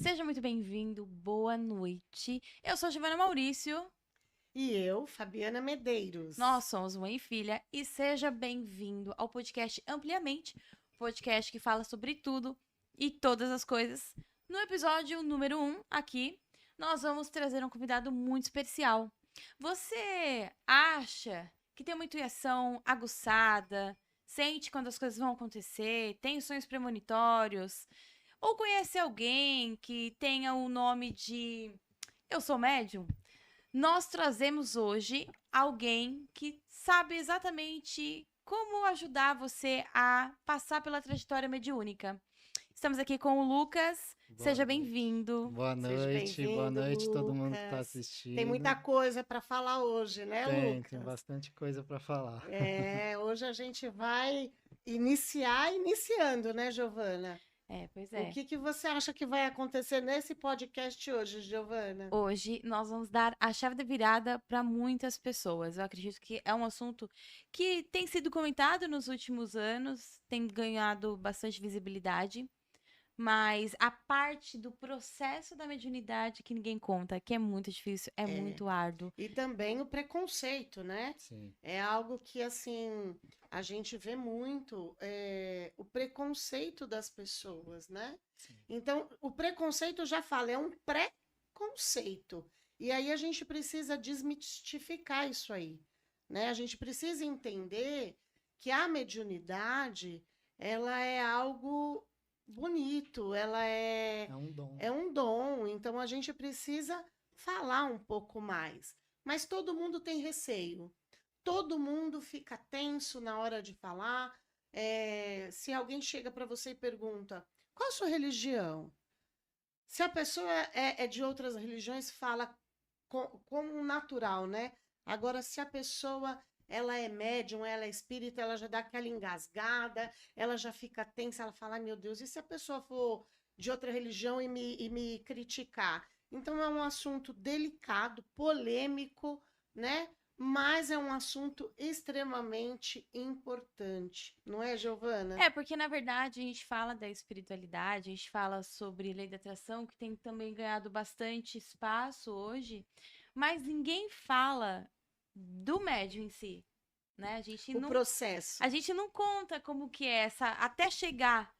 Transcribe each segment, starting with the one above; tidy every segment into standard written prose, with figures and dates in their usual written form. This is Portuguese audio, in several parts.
Seja muito bem-vindo, boa noite. Eu sou Giovana Maurício, E eu, Fabiana Medeiros. nós somos mãe e filha, e seja bem-vindo ao podcast Ampliamente, podcast que fala sobre tudo e todas as coisas. No episódio número 1, aqui, nós vamos trazer um convidado muito especial. Você acha que tem uma intuição aguçada, sente quando as coisas vão acontecer, tem sonhos premonitórios? Ou conhece alguém que tenha o nome de Eu sou médium? Nós trazemos hoje alguém que sabe exatamente como ajudar você a passar pela trajetória mediúnica. Estamos aqui com o Lucas. Boa Seja noite. bem-vindo. Seja Boa bem-vindo, noite todo mundo que está Lucas. Tem assistindo. muita coisa para falar hoje, né, Tem Lucas? bastante coisa para falar. Hoje a gente vai iniciando, né, Giovana? Pois O é. que você acha que vai acontecer nesse podcast hoje, Giovana? Hoje nós vamos dar a chave da virada para muitas pessoas. Eu acredito que é um assunto que tem sido comentado nos últimos anos, tem ganhado bastante visibilidade. Mas a parte do processo da mediunidade que ninguém conta, que é muito difícil, é muito árduo. E também o preconceito, né? Sim. É algo que, assim, a gente vê muito, o preconceito das pessoas, né? Sim. Então, o preconceito, eu já falo, é um pré-conceito. E aí a gente precisa desmistificar isso aí, né? A gente precisa entender que a mediunidade, ela é algo bonito, ela É um dom. é um dom, então a gente precisa falar um pouco mais. Mas todo mundo tem receio, todo mundo fica tenso na hora de falar. Se alguém chega para você e pergunta qual a sua religião, se a pessoa é de outras religiões, fala como natural, né? Agora, se a pessoa ela é médium, ela é espírita, ela já dá aquela engasgada, ela já fica tensa, ela fala, ai meu Deus, e se a pessoa for de outra religião e me criticar? Então é um assunto delicado, polêmico, né? Mas é um assunto extremamente importante, não é, Giovana? Porque na verdade a gente fala da espiritualidade, a gente fala sobre lei da atração, que tem também ganhado bastante espaço hoje, mas ninguém fala do médium em si, né? O processo. A gente não conta como que é essa até chegar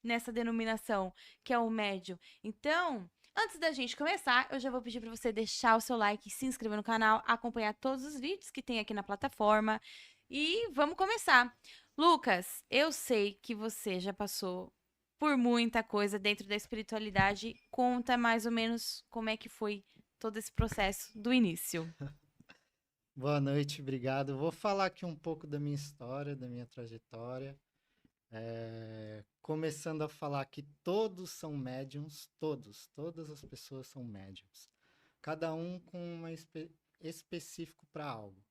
nessa denominação que é o médium. Então, antes da gente começar, eu já vou pedir para você deixar o seu like, se inscrever no canal, acompanhar todos os vídeos que tem aqui na plataforma e vamos começar. Lucas, eu sei que você já passou por muita coisa dentro da espiritualidade. Conta mais ou menos como é que foi todo esse processo do início. Boa noite, obrigado. Vou falar aqui um pouco da minha história, da minha trajetória. Começando a falar que todos são médiums, todas as pessoas são médiums. Cada um com uma específico para algo,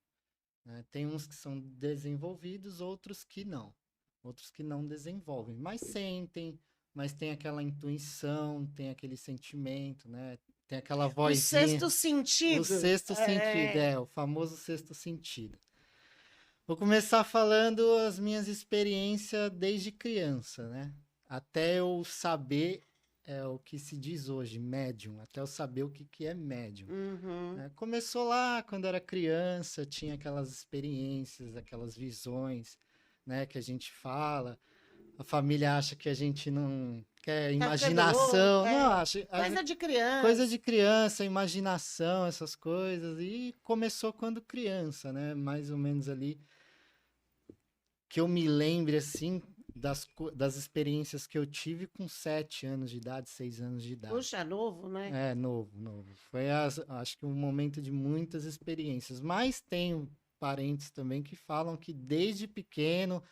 né? Tem uns que são desenvolvidos, outros que não desenvolvem, mas sentem, mas tem aquela intuição, tem aquele sentimento, né? Tem aquela O vozinha. sexto sentido. O sexto sentido, o famoso sexto sentido. Vou começar falando as minhas experiências desde criança, né? Até eu saber o que se diz hoje, médium, até eu saber o que é médium. Uhum. Começou lá quando era criança, tinha aquelas experiências, aquelas visões, né, que a gente fala. A família acha que a gente não quer imaginação, louco, não acha. Coisa de criança. Coisa de criança, imaginação, essas coisas. E começou quando criança, né? Mais ou menos ali. Que eu me lembre, assim, das experiências que eu tive com 7 anos de idade, 6 anos de idade. Puxa, novo, né? Novo. Foi, acho que um momento de muitas experiências. Mas tenho parentes também que falam que desde pequeno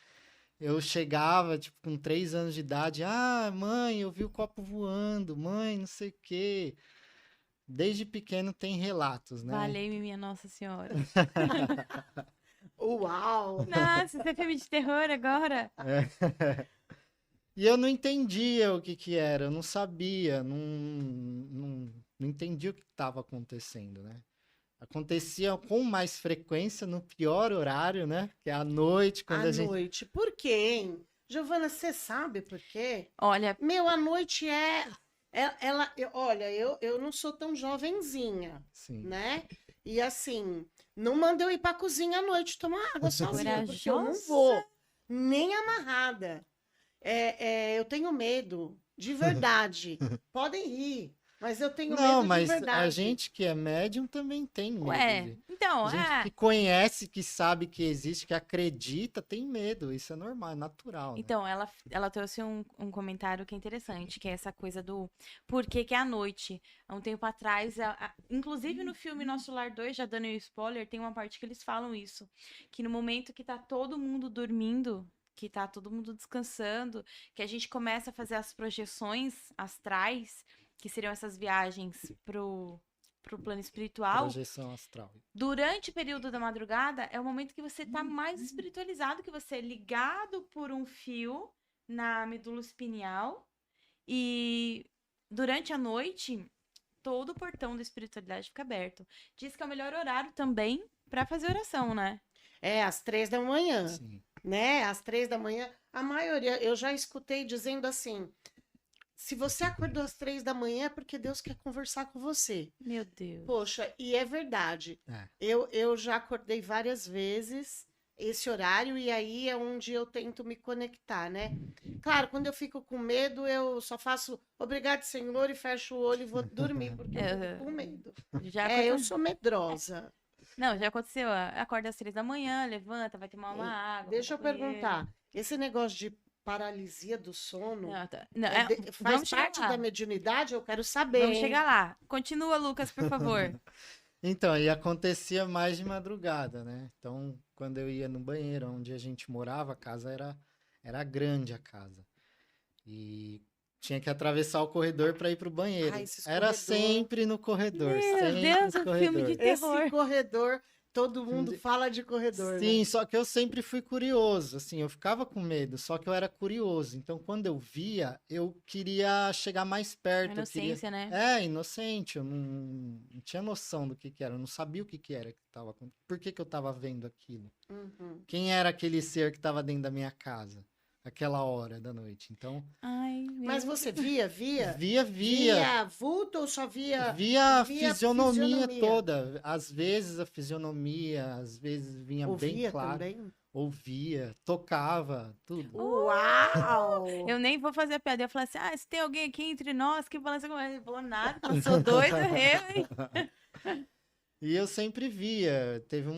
eu chegava, tipo, com 3 anos de idade. Ah, mãe, eu vi o copo voando. Mãe, não sei o quê. Desde pequeno tem relatos, né? Valei-me, minha Nossa Senhora. Uau! Nossa, isso é filme de terror agora? E eu não entendia o que era, eu não sabia, não entendia o que estava acontecendo, né? Acontecia com mais frequência no pior horário, né? Que é à noite, quando À noite. Por quê, hein? Giovana, você sabe por quê? Olha, Meu, a noite olha, eu não sou tão jovenzinha, Sim. né? E assim, não manda eu ir pra cozinha à noite tomar água sozinha, porque eu não corajosa. vou, nem amarrada. Eu tenho medo, de verdade. Podem rir, mas eu tenho Não, medo de mas a verdade. gente que é médium também tem medo. Ué, então, A gente que conhece, que sabe que existe, que acredita, tem medo. Isso é normal, é natural, né? Então, ela trouxe um comentário que é interessante, que é essa coisa do por que que é à noite. Há um tempo atrás, inclusive no filme Nosso Lar 2, já dando spoiler, tem uma parte que eles falam isso, que no momento que tá todo mundo dormindo, que tá todo mundo descansando, que a gente começa a fazer as projeções astrais, que seriam essas viagens pro plano espiritual. Projeção astral. Durante o período da madrugada é o momento que você tá mais espiritualizado, que você é ligado por um fio na medula espinhal. E durante a noite, todo o portão da espiritualidade fica aberto. Diz que é o melhor horário também para fazer oração, né? Às 3 da manhã, Sim. né? Às 3 da manhã, a maioria, eu já escutei dizendo assim: se você acordou às 3 da manhã é porque Deus quer conversar com você. Meu Deus. Poxa, e é verdade. É. Eu já acordei várias vezes esse horário e aí é onde eu tento me conectar, né? Claro, quando eu fico com medo, eu só faço obrigado, Senhor, e fecho o olho e vou dormir, porque eu fico com medo. Já Eu aconteceu. sou medrosa. Não, já aconteceu. Acorda às 3 da manhã, levanta, vai tomar uma água. Deixa eu vai pro banheiro. perguntar, esse negócio de paralisia do sono Não, não, faz vamos chegar parte lá. da mediunidade? Eu quero saber. Vamos hein? chegar lá. Continua, Lucas, por favor. Então, e acontecia mais de madrugada, né? Então, quando eu ia no banheiro, onde a gente morava, a casa era grande a casa. E tinha que atravessar o corredor para ir pro banheiro. Esses Era corredor. sempre no corredor, Meu sempre Deus, no um filme corredor. de terror. Esse corredor, todo mundo de- fala de corredor, Sim, né? só que eu sempre fui curioso, assim, eu ficava com medo, só que eu era curioso. Então, quando eu via, eu queria chegar mais A perto. Eu queria... inocência, né? Inocente, eu não tinha noção do que era, eu não sabia o que era que estava acontecendo. Por que eu estava vendo aquilo? Uhum. Quem era aquele ser que estava dentro da minha casa, aquela hora da noite? Então, Ai, meu Mas você via? via Vulto ou só via a via fisionomia fisionomia? toda. Às vezes a fisionomia, às vezes vinha bem Ouvia claro. também? Ouvia, tocava, tudo. Uau! Eu nem vou fazer a piada. Eu falei assim: se tem alguém aqui entre nós que balança com ele. Ele falou nada, que eu sou doida, eu, hein? E eu sempre via. Teve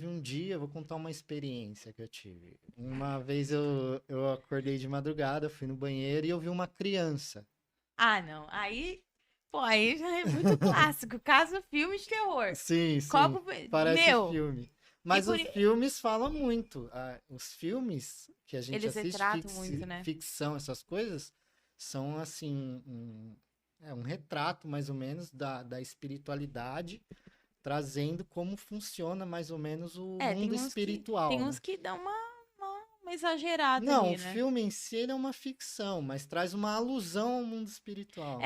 um dia, eu vou contar uma experiência que eu tive. Uma vez eu acordei de madrugada, fui no banheiro e eu vi uma criança. Ah, não. Aí já é muito clássico. Caso filme de terror. Sim, sim. Copo, Parece meu, filme. Mas por os i- filmes falam muito. Os filmes que a gente Eles assiste, retratam muito, né? ficção, essas coisas, são assim, um retrato mais ou menos da espiritualidade, trazendo como funciona mais ou menos o tem mundo uns espiritual. Tem né? uns que dão uma exagerada Não, ali, o né? filme em si ele é uma ficção, mas traz uma alusão ao mundo espiritual.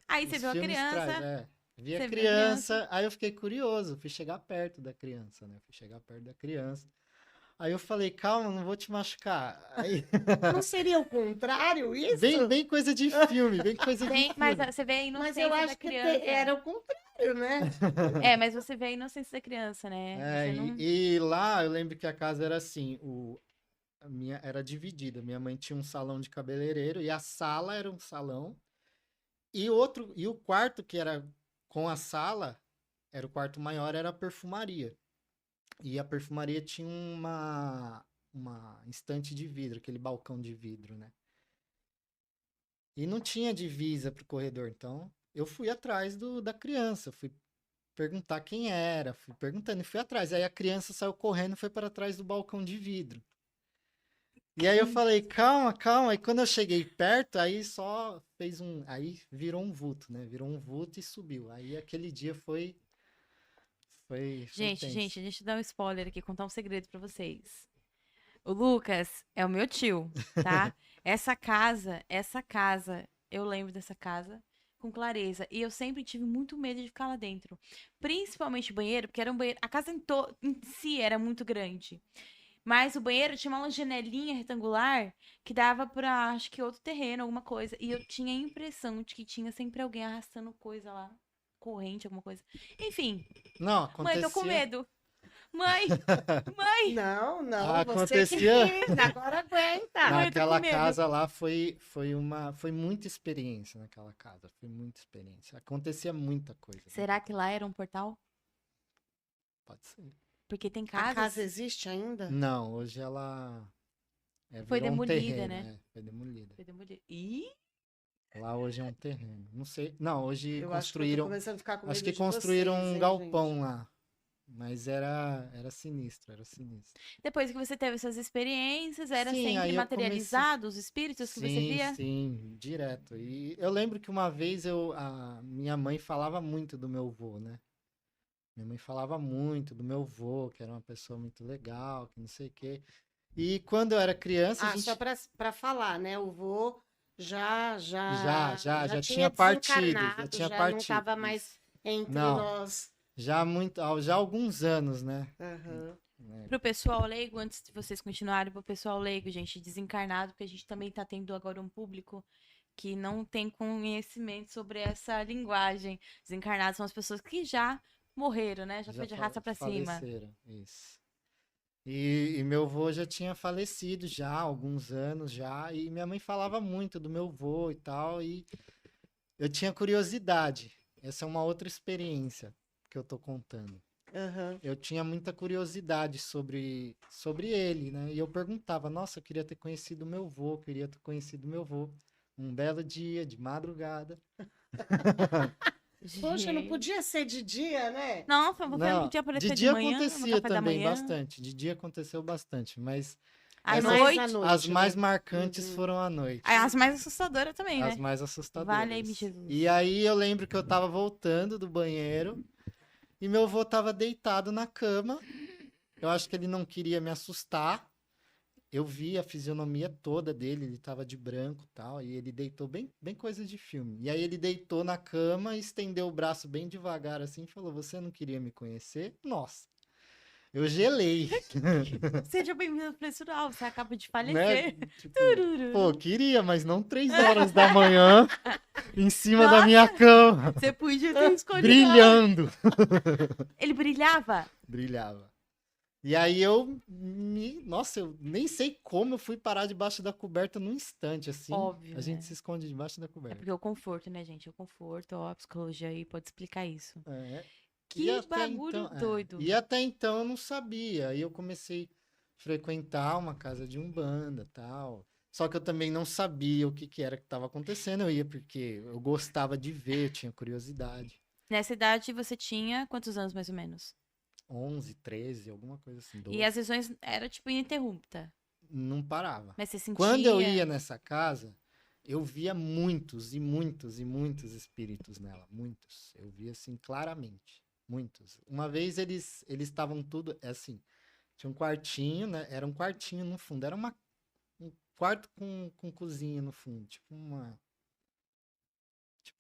Aí você Os viu a filmes criança. Vi a Você viu a criança, aí eu fiquei curioso, fui chegar perto da criança, né? Fui chegar perto da criança. Aí eu falei, calma, não vou te machucar. Aí, Não seria o contrário isso? bem coisa de filme, bem coisa de filme. Mas você vê a Mas inocência eu da acho que criança. era o contrário, né? Mas você vê a inocência da criança, né? Você não... E lá eu lembro que a casa era assim, a minha era dividida. Minha mãe tinha um salão de cabeleireiro e a sala era um salão. E o quarto que era com a sala, era o quarto maior, era a perfumaria. E a perfumaria tinha uma estante de vidro, aquele balcão de vidro, né? E não tinha divisa pro corredor, então eu fui atrás da criança, fui perguntar quem era, fui perguntando e fui atrás. Aí a criança saiu correndo e foi para trás do balcão de vidro. E aí eu falei, calma, calma. E quando eu cheguei perto, aí só fez aí virou um vulto, né? Virou um vulto e subiu. Aí aquele dia foi tenso. Gente, deixa eu dar um spoiler aqui, contar um segredo pra vocês. O Lucas é o meu tio, tá? Essa casa, eu lembro dessa casa com clareza. E eu sempre tive muito medo de ficar lá dentro. Principalmente o banheiro, porque era um banheiro. A casa em si era muito grande. Mas o banheiro tinha uma janelinha retangular que dava pra, acho que outro terreno, alguma coisa. E eu tinha a impressão de que tinha sempre alguém arrastando coisa lá. Corrente, alguma coisa. Enfim, Não, mãe, tô com acontecia. medo. Mãe, mãe, Não, não, você que Acontecia. quis, agora aguenta. Mãe, eu tô com Naquela medo. casa lá foi muita experiência naquela casa, foi muita experiência. Acontecia muita coisa. Será que lá era um portal? Pode ser. Porque tem A casas. casa existe ainda? Não, hoje ela Foi virou um demolida, terreno, né? foi demolida. Foi demolida. Ih, Lá hoje é um terreno. Não sei. Não, hoje Eu acho que eu tô construíram. começando a ficar com Acho medo que de construíram vocês, um hein, galpão gente? lá. Mas era sinistro, era sinistro. depois que você teve essas experiências, era Sim, sempre aí eu comecei. materializado os espíritos que você Sim, via? sim, direto. E eu lembro que uma vez a minha mãe falava muito do meu vô, né? Minha mãe falava muito do meu vô, que era uma pessoa muito legal, que não sei o quê. E quando eu era criança, a Ah, gente só para falar, né? O vô já já tinha tinha partido, já desencarnado, tinha já não partido. estava mais Isso. entre Não, nós. já há alguns anos, né? Aham. Pro pessoal leigo, antes de vocês continuarem, pro pessoal leigo, gente, desencarnado, porque a gente também tá tendo agora um público que não tem conhecimento sobre essa linguagem. Desencarnados são as pessoas que já morreram, né? Já foi de raça pra cima. Faleceram, isso. E meu avô já tinha falecido já há alguns anos já, e minha mãe falava muito do meu avô e tal, e eu tinha curiosidade. Essa é uma outra experiência que eu tô contando. Aham. Eu tinha muita curiosidade sobre ele, né? E eu perguntava, nossa, eu queria ter conhecido meu avô, queria ter conhecido meu avô. Um belo dia, de madrugada. Poxa, não Gente. podia ser de dia, né? Nossa, você não Não, podia de aparecer de dia manhã, no acontecia café da também manhã? bastante. De dia aconteceu bastante, mas À essas, Mais à noite? noite, as mais né? marcantes Uhum. foram à noite. As mais assustadoras também, As né? mais Vale-me assustadoras. Jesus. E aí eu lembro que eu tava voltando do banheiro e meu avô tava deitado na cama. Eu acho que ele não queria me assustar. Eu vi a fisionomia toda dele, ele tava de branco e tal, e ele deitou bem coisa de filme. E aí ele deitou na cama, estendeu o braço bem devagar assim e falou: "Você não queria me conhecer?" Nossa, eu gelei, Seja bem-vindo ao Pessoal, você acaba de né? falecer. Tipo, Tururu. pô, queria, mas não 3 horas da manhã em cima da Nossa, minha cama, você podia ter escolhido. brilhando. Ele brilhava? Brilhava. E aí nossa, eu nem sei como eu fui parar debaixo da coberta num instante, assim. Óbvio, A gente né? se esconde debaixo da É coberta. porque o conforto, né, gente? O conforto, ó, a psicologia aí pode explicar isso. É. Que bagulho doido. E até então eu não sabia. Aí eu comecei a frequentar uma casa de umbanda, tal. Só que eu também não sabia o que era que estava acontecendo. Eu ia porque eu gostava de ver, eu tinha curiosidade. Nessa idade você tinha quantos anos mais ou menos? 11, 13, alguma coisa assim, E 12. as visões eram tipo ininterrupta. Não parava. Mas você sentia. Quando eu ia nessa casa, eu via muitos e muitos e muitos espíritos nela. Muitos. Eu via assim claramente. Muitos. Uma vez eles estavam tudo. É assim. Tinha um quartinho, né? Era um quartinho no fundo. Era um quarto com cozinha no fundo. Tipo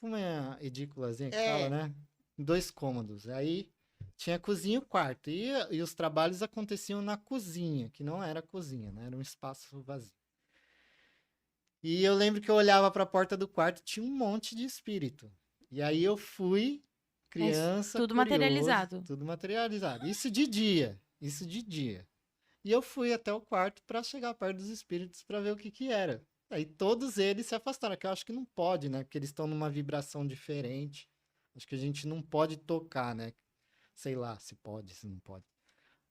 uma edículazinha que fala, né? 2 cômodos. Aí tinha cozinha e o quarto. E os trabalhos aconteciam na cozinha, que não era cozinha, né? Era um espaço vazio. E eu lembro que eu olhava para a porta do quarto, tinha um monte de espírito. E aí eu fui, criança, tudo curioso, materializado. tudo materializado. Isso de dia, isso de dia. E eu fui até o quarto para chegar perto dos espíritos para ver o que era. Aí todos eles se afastaram, que eu acho que não pode, né? Porque eles estão numa vibração diferente. Acho que a gente não pode tocar, né? Sei lá se pode, se não pode.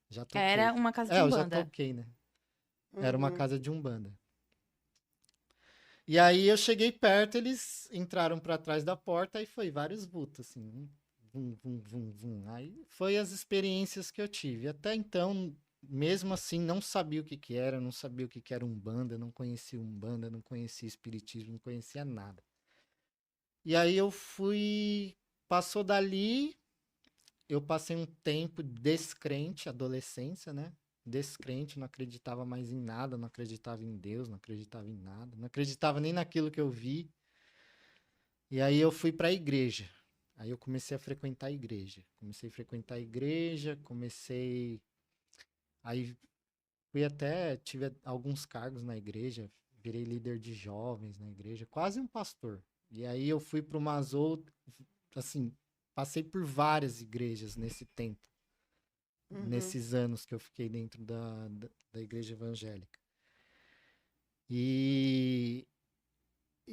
Já toquei. Era uma casa de eu já umbanda. toquei, né? Era uma Uhum. casa de umbanda. E aí eu cheguei perto, eles entraram para trás da porta e foi vários vultos, assim, vum, vum, vum, vum. Aí foi as experiências que eu tive. Até então, mesmo assim, não sabia o que era, não sabia o que era umbanda, não conhecia umbanda, não conhecia espiritismo, não conhecia nada. E aí eu fui, passou dali, eu passei um tempo descrente, adolescência, né? Descrente, não acreditava mais em nada, não acreditava em Deus, não acreditava em nada, não acreditava nem naquilo que eu vi. E aí eu fui para a igreja. Aí eu comecei a frequentar a igreja. Comecei a frequentar a igreja, comecei. Aí tive alguns cargos na igreja, virei líder de jovens na igreja, quase um pastor. E aí eu fui para umas outras, assim, passei por várias igrejas nesse tempo, nesses anos que eu fiquei dentro da igreja evangélica. E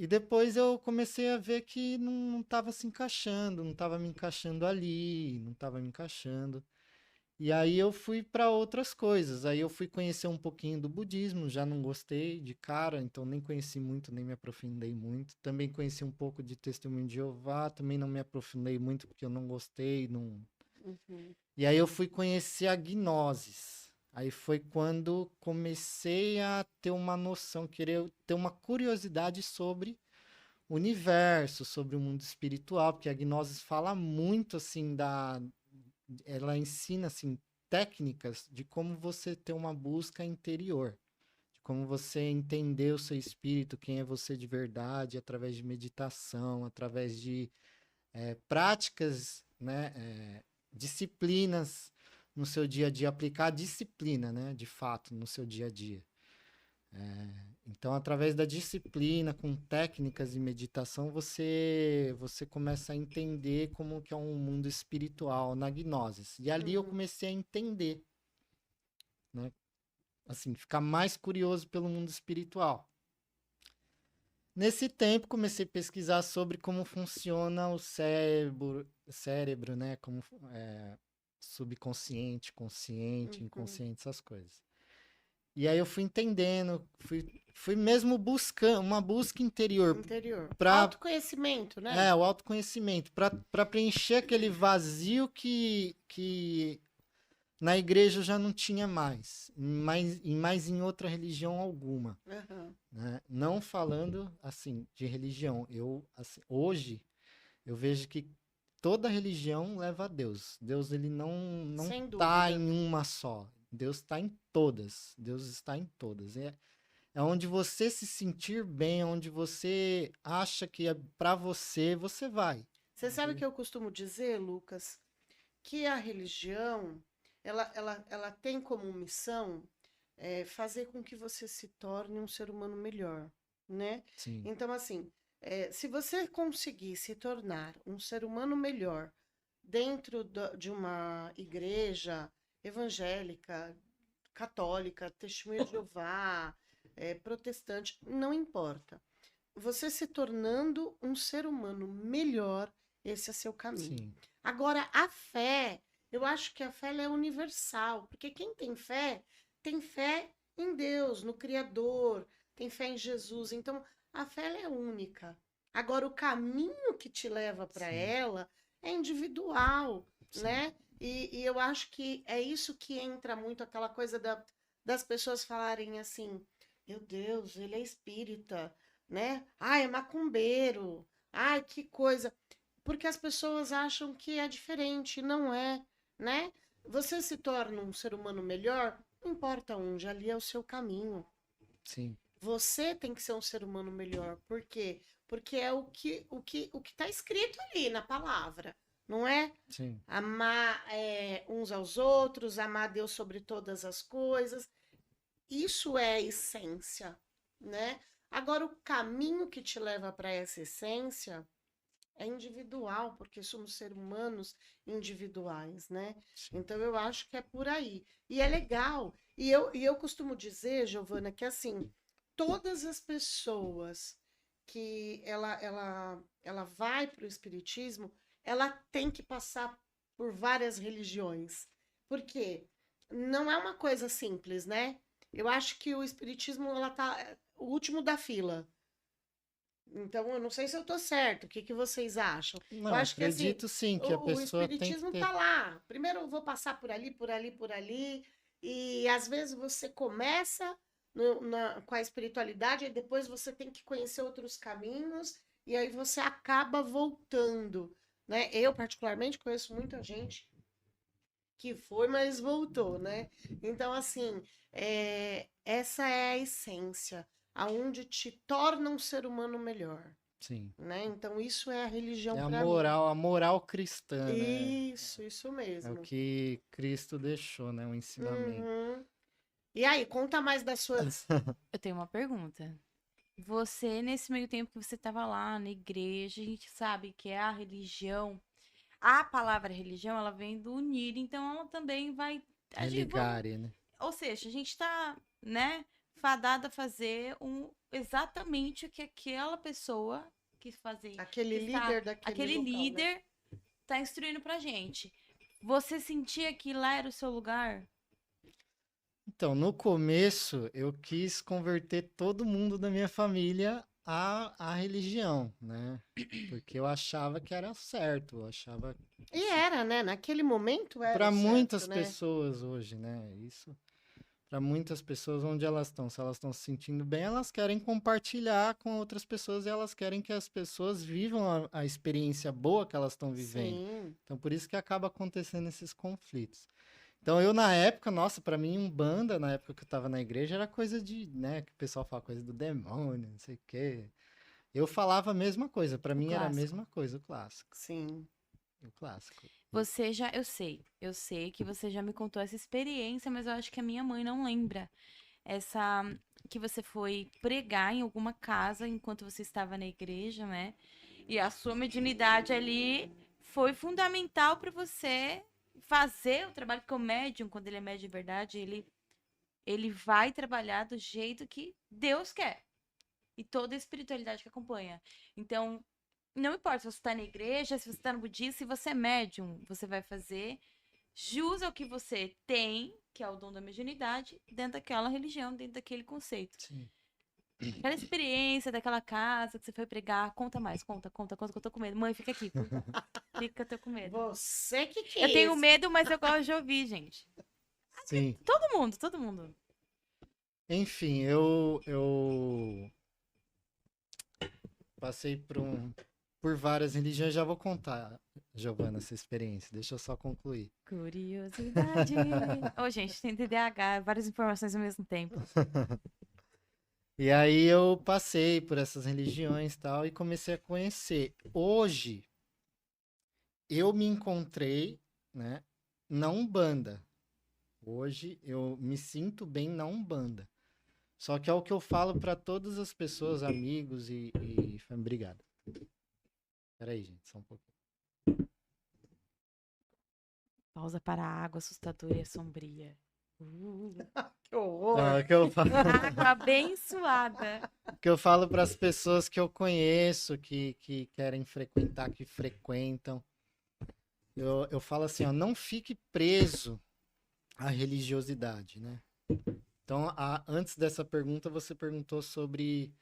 depois eu comecei a ver que não estava se encaixando, não estava me encaixando ali, não estava me encaixando. E aí eu fui para outras coisas. Aí eu fui conhecer um pouquinho do budismo, já não gostei de cara, então nem conheci muito, nem me aprofundei muito. Também conheci um pouco de Testemunho de Jeová, também não me aprofundei muito porque eu não gostei. E aí eu fui conhecer a Gnosis. Aí foi quando comecei a ter uma noção, querer ter uma curiosidade sobre o universo, sobre o mundo espiritual, porque a Gnosis fala muito assim ela ensina assim técnicas de como você ter uma busca interior, de como você entender o seu espírito, quem é você de verdade, através de meditação, através de práticas, né, disciplinas no seu dia a dia, aplicar a disciplina, né, de fato, no seu dia a dia. Então, através da disciplina, com técnicas de meditação, você começa a entender como que é um mundo espiritual na Gnosis. E ali eu comecei a entender, né? Assim, ficar mais curioso pelo mundo espiritual. Nesse tempo, comecei a pesquisar sobre como funciona o cérebro, né? Como subconsciente, consciente, inconsciente, essas coisas. E aí eu fui entendendo, fui mesmo buscando, uma busca interior. Autoconhecimento, né? O autoconhecimento, para preencher aquele vazio que na igreja eu já não tinha mais em outra religião alguma. Né? Não falando, assim, de religião. Assim, hoje, eu vejo que toda religião leva a Deus. Deus, ele não está em uma só. Deus está em todas. Deus está em todas. É onde você se sentir bem, onde você acha que é para você, você vai. Você sabe que eu costumo dizer, Lucas, que a religião, ela tem como missão fazer com que você se torne um ser humano melhor, né? Sim. Então, assim, se você conseguir se tornar um ser humano melhor dentro de uma igreja evangélica, católica, Testemunha de Jeová, protestante, não importa. Você se tornando um ser humano melhor, esse é seu caminho. Sim. Agora, a fé, eu acho que a fé ela é universal, porque quem tem fé em Deus, no Criador, tem fé em Jesus. Então, a fé ela é única. Agora, o caminho que te leva para ela é individual, né? E eu acho que é isso que entra muito, aquela coisa das pessoas falarem assim, meu Deus, ele é espírita, né? Ai, é macumbeiro. Ai, que coisa. Porque as pessoas acham que é diferente, não é, né? Você se torna um ser humano melhor, não importa onde, ali é o seu caminho. Sim. Você tem que ser um ser humano melhor. Por quê? Porque é o que está escrito ali na palavra, não é? Sim. Amar uns aos outros, amar Deus sobre todas as coisas. Isso é a essência, né? Agora, o caminho que te leva para essa essência é individual, porque somos seres humanos individuais, né? Sim. Então, eu acho que é por aí. E é legal. E eu costumo dizer, Giovana, que assim, todas as pessoas que ela vai para o espiritismo, ela tem que passar por várias religiões. Por quê? Não é uma coisa simples, né? Eu acho que o espiritismo ela tá o último da fila. Então, eu não sei se eu tô certo. O que vocês acham? Não, eu acho acredito que assim, sim que a pessoa tem que espiritismo ter. tá lá. Primeiro eu vou passar por ali, por ali, por ali. E às vezes você começa com a espiritualidade e depois você tem que conhecer outros caminhos e aí você acaba voltando, né? Eu particularmente conheço muita gente que foi, mas voltou, né? Então, assim, essa é a essência, aonde te torna um ser humano melhor, Sim. né? Então, isso é a religião É para mim. a moral cristã, né? Isso É o mesmo. que Cristo deixou, né? O ensinamento. Uhum. E aí, conta mais das suas... Eu tenho uma pergunta. Você, nesse meio tempo que você estava lá na igreja, a gente sabe que é a religião. A palavra religião, ela vem do unir, então ela também vai. Religare, né? Ou seja, a gente está, né, fadada a fazer exatamente o que aquela pessoa quis fazer. Aquele que está- líder daquele aquele local, né? líder tá instruindo pra gente. Você sentia que lá era o seu lugar? Então, no começo, eu quis converter todo mundo da minha família à religião, né? Porque eu achava que era certo, eu achava E era, né? Naquele momento era para o muitas certo, né? pessoas hoje, né? Isso para muitas pessoas onde elas estão, se elas estão se sentindo bem, elas querem compartilhar com outras pessoas e elas querem que as pessoas vivam a experiência boa que elas estão vivendo. Sim. Então, por isso que acaba acontecendo esses conflitos. Então, eu na época, nossa, pra mim, Umbanda, na época que eu tava na igreja, era coisa de, né, que o pessoal fala coisa do demônio, não sei o quê. Eu falava a mesma coisa, pra O mim era a clássico. mesma coisa, o clássico. Sim. O clássico. Você já, eu sei que você já me contou essa experiência, mas eu acho que a minha mãe não lembra. Essa que você foi pregar em alguma casa enquanto você estava na igreja, né? E a sua mediunidade ali foi fundamental para você fazer o trabalho que o médium, quando ele é médium de verdade, ele vai trabalhar do jeito que Deus quer. E toda a espiritualidade que acompanha. Então, não importa se você está na igreja, se você está no budismo, se você é médium, você vai fazer jus ao que você tem, que é o dom da mediunidade, dentro daquela religião, dentro daquele conceito. Sim. Aquela experiência daquela casa que você foi pregar, conta mais, conta, que eu tô com medo. Mãe, fica aqui, fica que eu tô com medo. Você que quis. Eu tenho medo, mas eu gosto de ouvir, gente. Sim. Todo mundo. Enfim, eu passei por várias religiões, já vou contar, Giovana, essa experiência. Deixa eu só concluir. Curiosidade. Ô, gente, tem TDAH, várias informações ao mesmo tempo. E aí eu passei por essas religiões e tal e comecei a conhecer. Hoje eu me encontrei, né, na Umbanda. Hoje eu me sinto bem na Umbanda. Só que é o que eu falo para todas as pessoas, amigos e obrigado. Peraí, gente, só um pouquinho. Pausa para a água assustadora e sombria. Que horror. Então, é o que eu falo. Água abençoada. Que eu falo para as pessoas que eu conheço, que querem frequentar, que frequentam. Eu falo assim, ó, não fique preso à religiosidade, né? Então, antes dessa pergunta, você perguntou sobre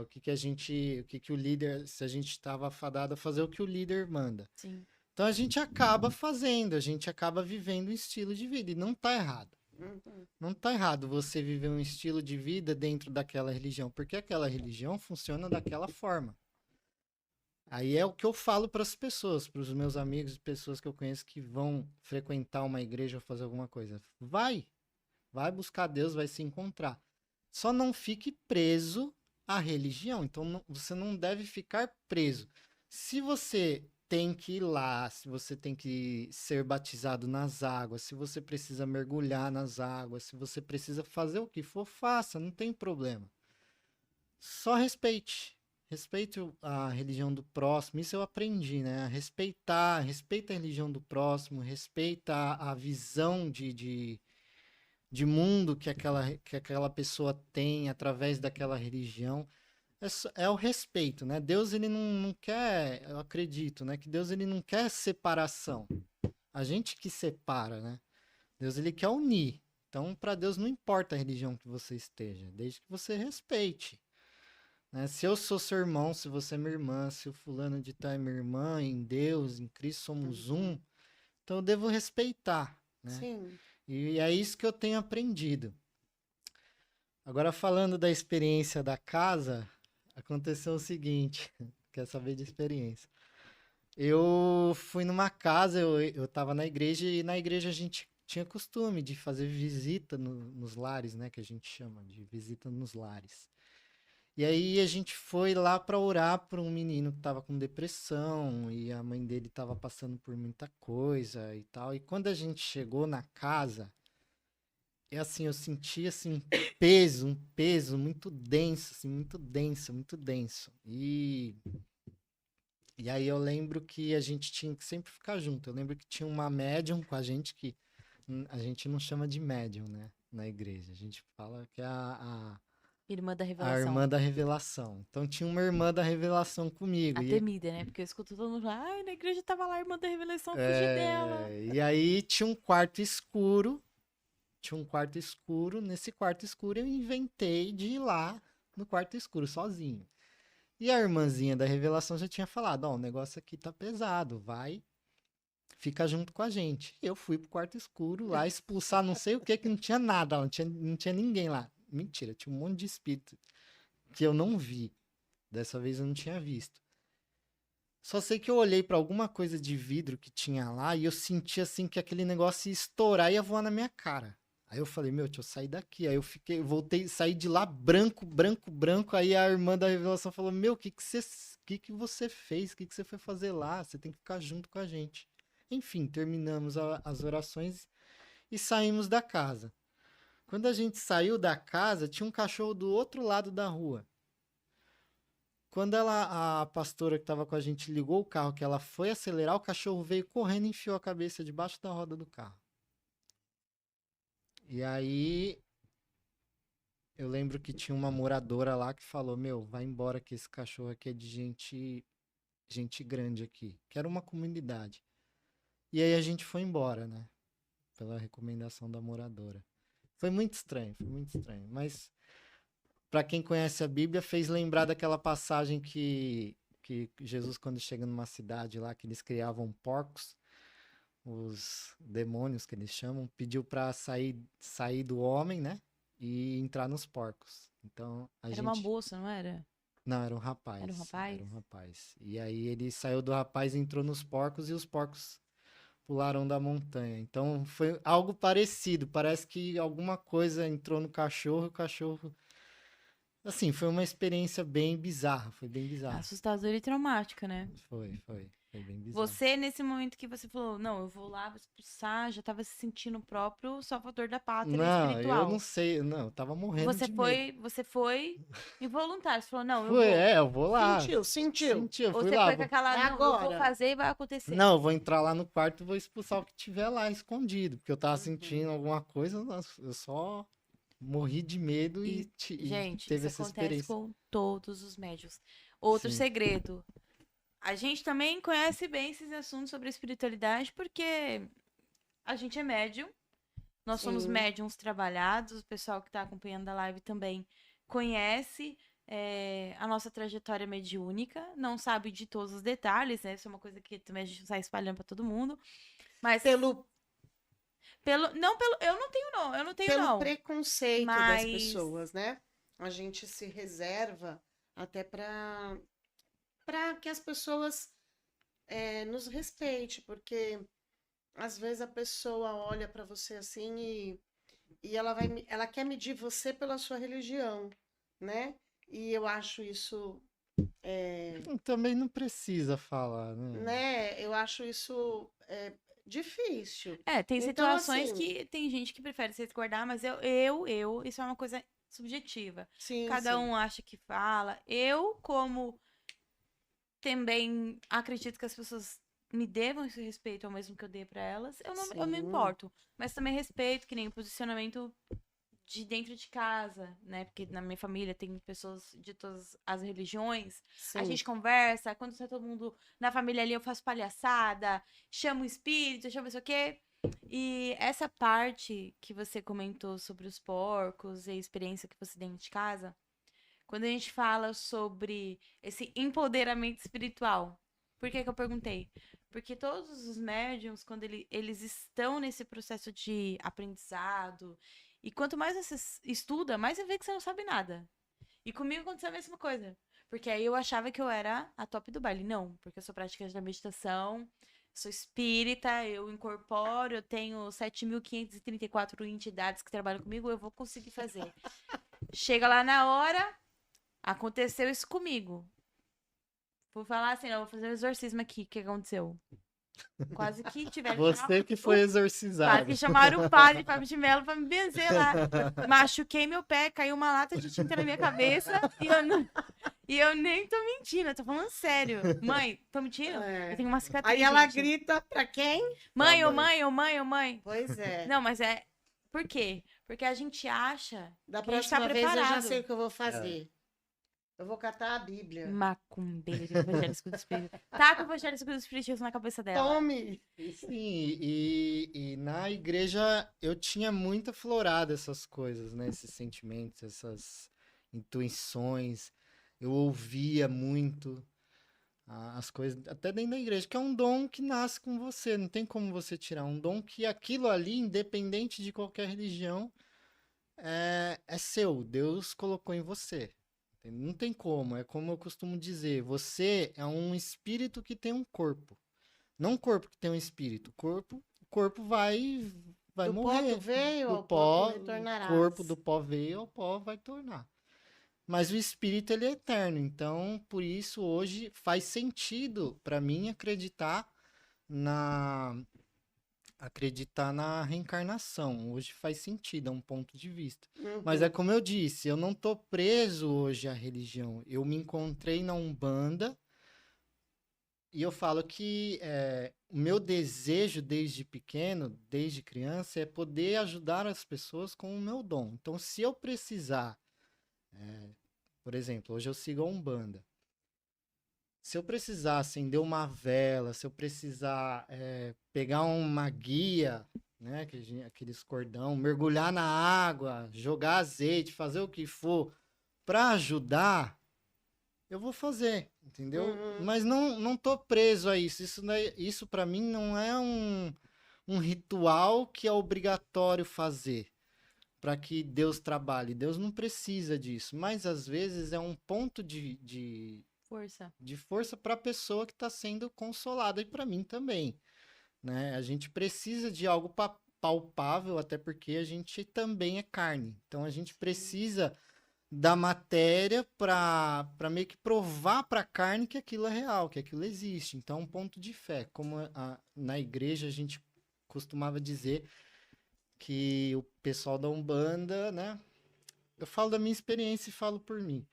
o que o líder, se a gente estava fadado a fazer o que o líder manda. Sim. Então, a gente acaba fazendo, a gente acaba vivendo um estilo de vida, e não tá errado. Uhum. Não tá errado você viver um estilo de vida dentro daquela religião, porque aquela religião funciona daquela forma. Aí é o que eu falo para as pessoas, para os meus amigos e pessoas que eu conheço que vão frequentar uma igreja ou fazer alguma coisa. Vai buscar Deus, vai se encontrar. Só não fique preso à religião. Então você não deve ficar preso. Se você tem que ir lá, se você tem que ser batizado nas águas, se você precisa mergulhar nas águas, se você precisa fazer o que for, faça, não tem problema. Só respeite. Respeite a religião do próximo. Isso eu aprendi, né? Respeita a religião do próximo, respeita a visão de mundo que aquela pessoa tem através daquela religião. É o respeito, né? Deus, ele não quer, eu acredito, né? Que Deus, ele não quer separação. A gente que separa, né? Deus, ele quer unir. Então, para Deus não importa a religião que você esteja, desde que você respeite. Né? Se eu sou seu irmão, se você é minha irmã, se o fulano de tal é minha irmã, em Deus, em Cristo somos um, então eu devo respeitar, né? Sim. E é isso que eu tenho aprendido. Agora, falando da experiência da casa, aconteceu o seguinte, quer saber de experiência? Eu fui numa casa, eu tava na igreja, e na igreja a gente tinha costume de fazer visita nos lares, né? Que a gente chama de visita nos lares. E aí a gente foi lá para orar por um menino que tava com depressão, e a mãe dele tava passando por muita coisa e tal. E quando a gente chegou na casa, assim, eu senti assim, um peso muito denso, assim, muito denso, muito denso. E aí eu lembro que a gente tinha que sempre ficar junto. Eu lembro que tinha uma médium com a gente que a gente não chama de médium, né? Na igreja. A gente fala que é Irmã da a revelação. irmã da revelação. Então tinha uma irmã da revelação comigo. A temida, né? Porque eu escuto todo mundo falar, ai, na igreja tava lá a irmã da revelação, fugi dela. E aí tinha um quarto escuro. Tinha um quarto escuro. Nesse quarto escuro eu inventei de ir lá no quarto escuro sozinho. E a irmãzinha da revelação já tinha falado, ó, o negócio aqui tá pesado, vai, fica junto com a gente. Eu fui pro quarto escuro lá expulsar não sei o que não tinha nada, não tinha ninguém lá. Mentira, tinha um monte de espírito que eu não vi. Dessa vez eu não tinha visto. Só sei que eu olhei pra alguma coisa de vidro que tinha lá e eu senti assim que aquele negócio ia estourar e ia voar na minha cara. Aí eu falei, meu, deixa eu sair daqui. Aí eu fiquei, voltei, saí de lá branco, branco, branco. Aí a irmã da revelação falou, meu, que você fez? O que você foi fazer lá? Você tem que ficar junto com a gente. Enfim, terminamos as orações e saímos da casa. Quando a gente saiu da casa, tinha um cachorro do outro lado da rua. Quando a pastora que estava com a gente ligou o carro, que ela foi acelerar, o cachorro veio correndo e enfiou a cabeça debaixo da roda do carro. E aí eu lembro que tinha uma moradora lá que falou, meu, vai embora que esse cachorro aqui é de gente grande aqui, que era uma comunidade. E aí a gente foi embora, né? Pela recomendação da moradora. Foi muito estranho, mas para quem conhece a Bíblia, fez lembrar daquela passagem que Jesus, quando chega numa cidade lá, que eles criavam porcos, os demônios que eles chamam, pediu para sair do homem, né? E entrar nos porcos. Então, Era uma moça, não era? Não, era um rapaz. Era um rapaz? Era um rapaz. E aí ele saiu do rapaz, entrou nos porcos e os porcos pularam da montanha. Então foi algo parecido. Parece que alguma coisa entrou no cachorro e o cachorro. Assim, foi uma experiência bem bizarra. Foi bem bizarra. Assustadora e traumática, né? Foi bem bizarro. Você, nesse momento que você falou, não, eu vou lá, vou expulsar, já tava se sentindo o próprio salvador da pátria Não, espiritual. eu não sei. Não, eu tava morrendo de medo. Você foi involuntário. Você falou, não, eu Foi, vou. eu vou lá. Sentiu. Ou Fui você lá. foi com aquela, É não, eu vou agora. fazer e vai acontecer. Não, eu vou entrar lá no quarto e vou expulsar o que tiver lá escondido. Porque eu tava sentindo alguma coisa, eu só morri de medo e Gente, teve isso essa acontece experiência. com todos os médios. Outro Sim. segredo. A gente também conhece bem esses assuntos sobre espiritualidade porque a gente é médium. Nós somos Sim. médiums trabalhados. O pessoal que está acompanhando a live também conhece a nossa trajetória mediúnica. Não sabe de todos os detalhes, né? Isso é uma coisa que também a gente sai espalhando para todo mundo. Mas Pelo eu não tenho pelo não. preconceito Mas- das pessoas, né? A gente se reserva até para que as pessoas nos respeitem, porque às vezes a pessoa olha para você assim e ela quer medir você pela sua religião, né? E eu acho isso, Também não precisa falar, né? né? Eu acho isso difícil. Tem Então, situações assim- que tem gente que prefere se resguardar, mas isso é uma coisa subjetiva. Sim, Cada sim. um acha que fala. Eu, como também acredito que as pessoas me devam esse respeito ao mesmo que eu dei pra elas, eu não me Sim. importo. Mas também respeito que nem o posicionamento de dentro de casa, né? Porque na minha família tem pessoas de todas as religiões. A Sim. gente conversa, quando tá todo mundo na família ali, eu faço palhaçada, chamo o espírito, chamo isso o quê. E essa parte que você comentou sobre os porcos e a experiência que você tem de casa, quando a gente fala sobre esse empoderamento espiritual, por que que eu perguntei? Porque todos os médiums, quando eles estão nesse processo de aprendizado, e quanto mais você estuda, mais você vê que você não sabe nada. E comigo aconteceu a mesma coisa. Porque aí eu achava que eu era a top do baile. Não, porque eu sou praticante da meditação, sou espírita, eu incorporo, eu tenho 7.534 entidades que trabalham comigo, eu vou conseguir fazer. Chega lá na hora, aconteceu isso comigo. Vou falar assim, não, vou fazer um exorcismo aqui. O que aconteceu? Quase que tiveram Você que foi Quase exorcizado. que chamaram o padre Fábio de Mello pra me benzer lá. Machuquei meu pé, caiu uma lata de tinta na minha cabeça e eu nem tô mentindo, eu tô falando sério. Mãe, tô mentindo? É. Eu tenho uma cicatriz. Aí ela gente. grita pra quem? Mãe, ô mãe. mãe, ô mãe, ô mãe. Pois é. Não, mas é. Por quê? Porque a gente acha Da que a gente tá próxima vez eu já preparado. sei o que eu vou fazer. Eu vou catar a Bíblia. Macumbeiro, evangélico do espírito. Tá com o evangélico do espiritismo na cabeça dela. Tome! Sim, e na igreja eu tinha muito aflorado essas coisas, né? Esses sentimentos, essas intuições. Eu ouvia muito as coisas, até dentro da igreja, que é um dom que nasce com você, não tem como você tirar. Um dom que aquilo ali, independente de qualquer religião, é seu. Deus colocou em você. Não tem como, é como eu costumo dizer, você é um espírito que tem um corpo. Não um corpo que tem um espírito. O corpo vai Do morrer. pó tu veio, Do ao pó, pó tu retornarás. o corpo do pó veio, ao pó vai tornar. Mas o espírito ele é eterno, então por isso hoje faz sentido para mim acreditar na reencarnação. Hoje faz sentido, é um ponto de vista. Mas é como eu disse, eu não tô preso hoje à religião. Eu me encontrei na Umbanda e eu falo que o meu desejo desde pequeno, desde criança, é poder ajudar as pessoas com o meu dom. Então, se eu precisar, por exemplo, hoje eu sigo a Umbanda. Se eu precisar acender uma vela, se eu precisar pegar uma guia, né, aqueles cordão, mergulhar na água, jogar azeite, fazer o que for para ajudar, eu vou fazer, entendeu? Mas não tô preso a isso. Isso para mim não é um ritual que é obrigatório fazer para que Deus trabalhe. Deus não precisa disso, mas às vezes é um ponto de força para a pessoa que está sendo consolada e para mim também, né? A gente precisa de algo palpável, até porque a gente também é carne. Então a gente precisa da matéria para meio que provar para a carne que aquilo é real, que aquilo existe. Então é um ponto de fé. Como na igreja a gente costumava dizer que o pessoal da Umbanda, né? Eu falo da minha experiência e falo por mim.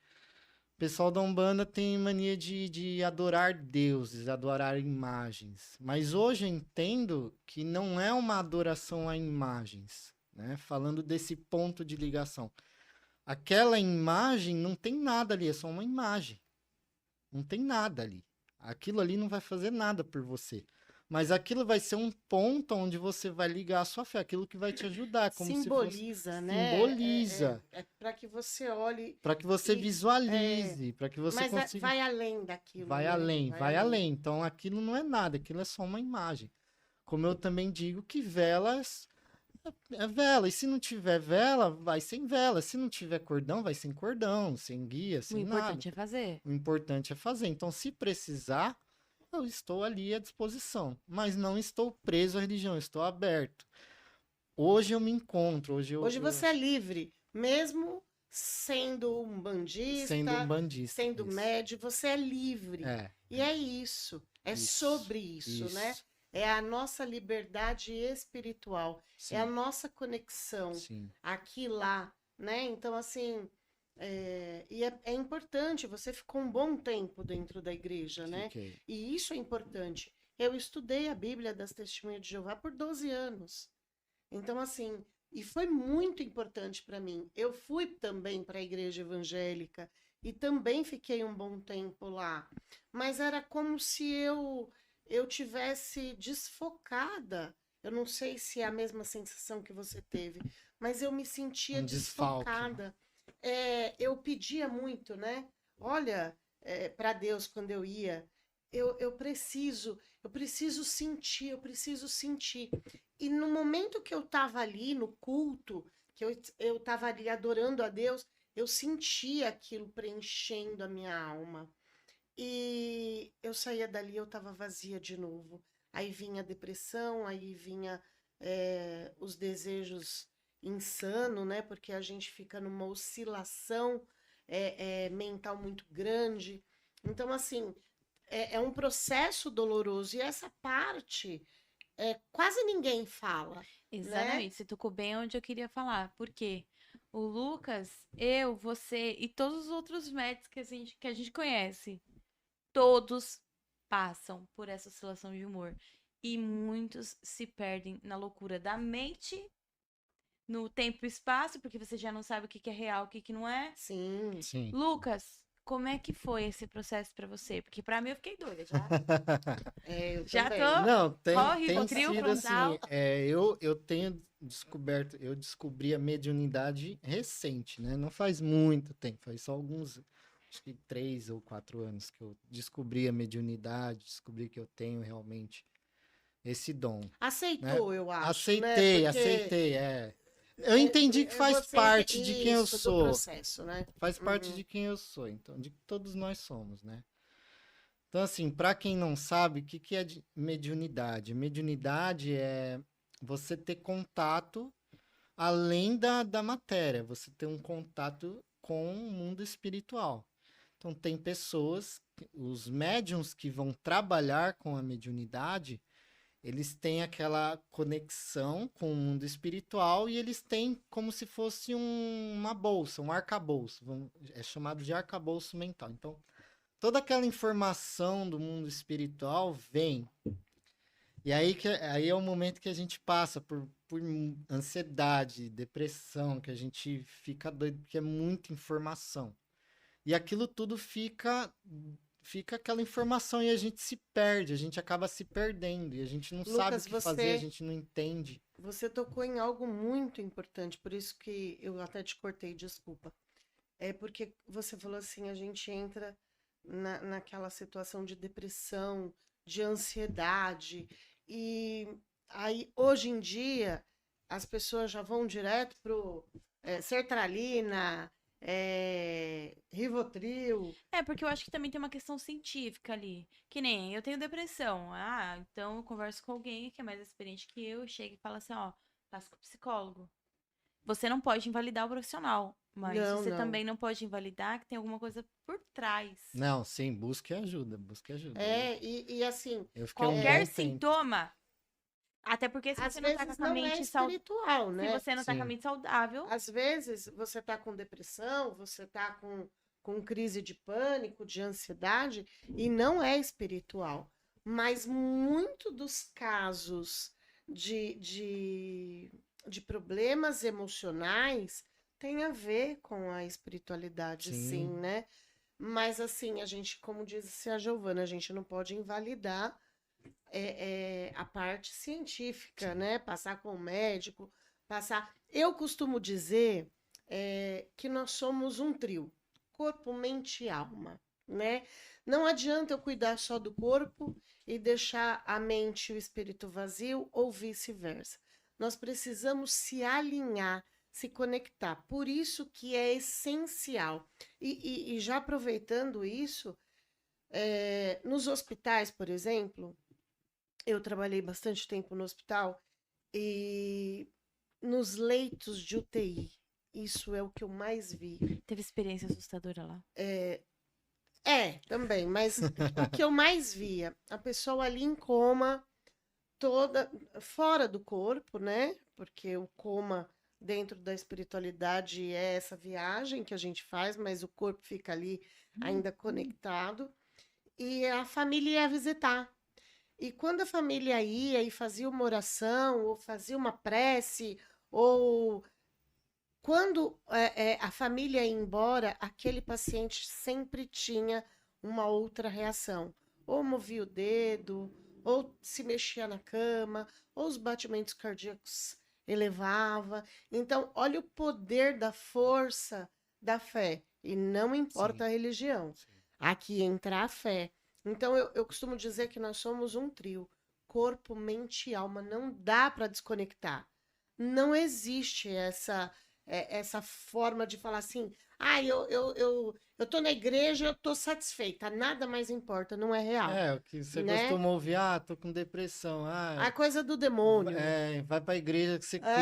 O pessoal da Umbanda tem mania de adorar deuses, adorar imagens. Mas hoje eu entendo que não é uma adoração a imagens, né? Falando desse ponto de ligação. Aquela imagem não tem nada ali, é só uma imagem. Não tem nada ali. Aquilo ali não vai fazer nada por você. Mas aquilo vai ser um ponto onde você vai ligar a sua fé, aquilo que vai te ajudar. Como Simboliza, se fosse, né? Simboliza. É para que você olhe. Para que você visualize, para que você mas consiga. vai além daquilo. Vai né? além, vai além. Então aquilo não é nada, aquilo é só uma imagem. Como eu também digo que velas é vela. E se não tiver vela, vai sem vela. Se não tiver cordão, vai sem cordão, sem guia, sem nada. O importante é fazer. O importante é fazer. Então, se precisar, eu estou ali à disposição. Mas não estou preso à religião, estou aberto. Hoje eu me encontro. Hoje você é livre, mesmo sendo um bandista, sendo médio, você é livre. E é isso. É sobre isso, né? É a nossa liberdade espiritual. Sim. É a nossa conexão. Sim. Aqui e lá, né? Então, assim, e é importante. Você ficou um bom tempo dentro da igreja, né? E isso é importante. Eu estudei a Bíblia das Testemunhas de Jeová por 12 anos. Então, assim, e foi muito importante para mim. Eu fui também para a igreja evangélica e também fiquei um bom tempo lá. Mas era como se eu tivesse desfocada. Eu não sei se é a mesma sensação que você teve, mas eu me sentia desfocada. Eu pedia muito, né? Olha, para Deus quando eu ia, eu preciso sentir, eu preciso sentir. E no momento que eu estava ali no culto, que eu estava ali adorando a Deus, eu sentia aquilo preenchendo a minha alma. E eu saía dali, eu estava vazia de novo. Aí vinha a depressão, aí vinha os desejos insanos, né? Porque a gente fica numa oscilação mental muito grande. Então, assim, é um processo doloroso. E essa parte quase ninguém fala. Exatamente, você tocou bem onde eu queria falar. Por quê? O Lucas, eu, você e todos os outros médicos que a gente conhece, todos passam por essa oscilação de humor. E muitos se perdem na loucura da mente, no tempo e espaço, porque você já não sabe o que que é real, o que que não é. Sim. Sim. Lucas, como é que foi esse processo pra você? Porque pra mim eu fiquei doida já. Eu Já também. tô. Não, Corre, tem Rivotril, sido frontal. assim, eu tenho descoberto, eu descobri a mediunidade recente, né? Não faz muito tempo, faz só alguns, acho que 3 ou 4 anos que eu descobri a mediunidade, descobri que eu tenho realmente esse dom, né? Aceitou, eu acho, né? Aceitei, Porque aceitei, Eu entendi que faz você parte de quem eu isso, do sou, processo, né? faz parte Uhum. de quem eu sou, então, de que todos nós somos, né? Então, assim, para quem não sabe, o que que é mediunidade? Mediunidade é você ter contato além da matéria, você ter um contato com o mundo espiritual. Então, tem pessoas, os médiums que vão trabalhar com a mediunidade, eles têm aquela conexão com o mundo espiritual e eles têm como se fosse uma bolsa, um arcabouço, é chamado de arcabouço mental. Então, toda aquela informação do mundo espiritual vem. E aí é o momento que a gente passa por ansiedade, depressão, que a gente fica doido, porque é muita informação. E aquilo tudo fica aquela informação e a gente se perde, a gente acaba se perdendo e a gente não sabe o Lucas, que fazer, a gente não entende. você tocou em algo muito importante, por isso que eu até te cortei, desculpa. É porque você falou assim, a gente entra naquela situação de depressão, de ansiedade, e aí hoje em dia as pessoas já vão direto pro sertralina, Rivotril. É, porque eu acho que também tem uma questão científica ali. Que nem eu tenho depressão. Ah, então eu converso com alguém que é mais experiente que eu, chega e fala assim, ó, passa com o psicólogo. Você não pode invalidar o profissional, mas Não, você não. também não pode invalidar que tem alguma coisa por trás. Não, sim, busque ajuda, busque ajuda. E assim, Eu fiquei um Qualquer bom tempo. sintoma, até porque se às você não tá vezes com a não é mente espiritual, se né? você não tá com a Sim, mente saudável, Às vezes você tá com depressão, você tá com crise de pânico, de ansiedade, e não é espiritual. Mas muito dos casos de problemas emocionais tem a ver com a espiritualidade, sim, sim, né? Mas assim, a gente, como disse a Giovana, a gente não pode invalidar a parte científica, sim. né? Passar com o médico, passar. Eu costumo dizer que nós somos um trio: corpo, mente e alma, né? Não adianta eu cuidar só do corpo e deixar a mente e o espírito vazio ou vice-versa. Nós precisamos se alinhar, se conectar. Por isso que é essencial. E já aproveitando isso, nos hospitais, por exemplo, eu trabalhei bastante tempo no hospital e nos leitos de UTI, isso é o que eu mais vi. teve experiência assustadora lá. Também, mas o que eu mais via, a pessoa ali em coma, toda fora do corpo, né? Porque o coma dentro da espiritualidade é essa viagem que a gente faz, mas o corpo fica ali ainda conectado. E a família ia visitar. E quando a família ia e fazia uma oração, ou fazia uma prece, ou quando a família ia embora, aquele paciente sempre tinha uma outra reação. Ou movia o dedo, ou se mexia na cama, ou os batimentos cardíacos elevava. Então, olha o poder da força da fé. E não importa Sim, a religião. sim. Aqui entra a fé. Então, eu costumo dizer que nós somos um trio: corpo, mente e alma. Não dá para desconectar. Não existe essa forma de falar assim, eu tô na igreja, eu tô satisfeita, nada mais importa, não é real. O que você né? costuma ouvir, tô com depressão, A coisa do demônio. vai pra igreja que você cura.